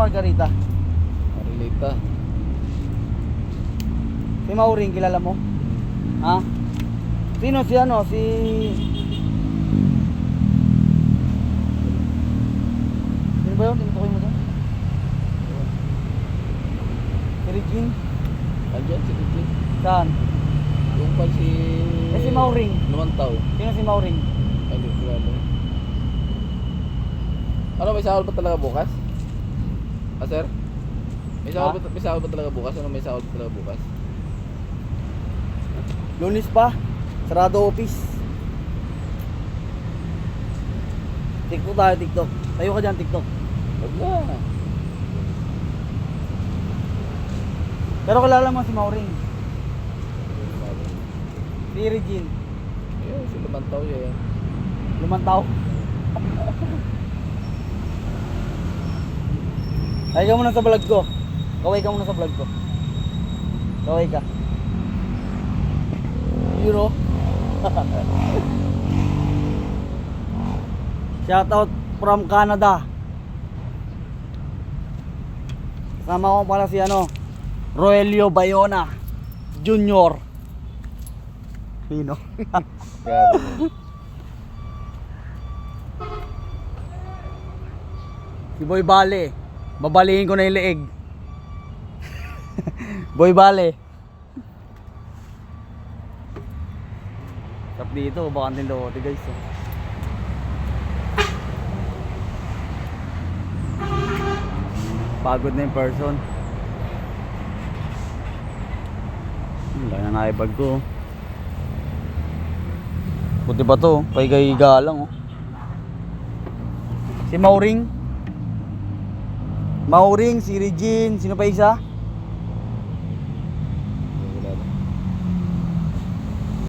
Margarita? Marilita. Si Mauring, kilala mo? Ha? Sino si ano? Si... Sino ba yun? Tinutukoy mo doon? Si Regine? Andiyan si Regine. Saan? Yung pa si... Eh si Mauring. Lumantaw. Sino si Mauring? Ay, di ko kilala. Ano, may sahol pa talaga bukas? Ah, sir? May sahol, Ha? may sahol pa talaga bukas? Ano may sahol pa talaga bukas? Lunis pa. Sarado office. TikTok tayo, TikTok. Tayo ka dyan, TikTok. Wag na. Pero kilala mo si Mauring. Si Regine. Ayun, si Lumantaw yan. Lumantaw. Ay ka muna sa vlog ko. Kaway ka muna sa vlog ko. Kaway ka. Euro. Shout out from Canada. Kasama ko pala si ano, Roelio Bayona Junior. Pino. Grabe. Si Boy Bale. Babalihin ko na yung leeg. Boy Bale. Tap dito, bakantin lote guys. Oh. Pagod na yung person. Wala na naibag ko. Buti ba to? Paiga-higa lang oh. Si Mauring. Mauring, si Regine, sino pa isa?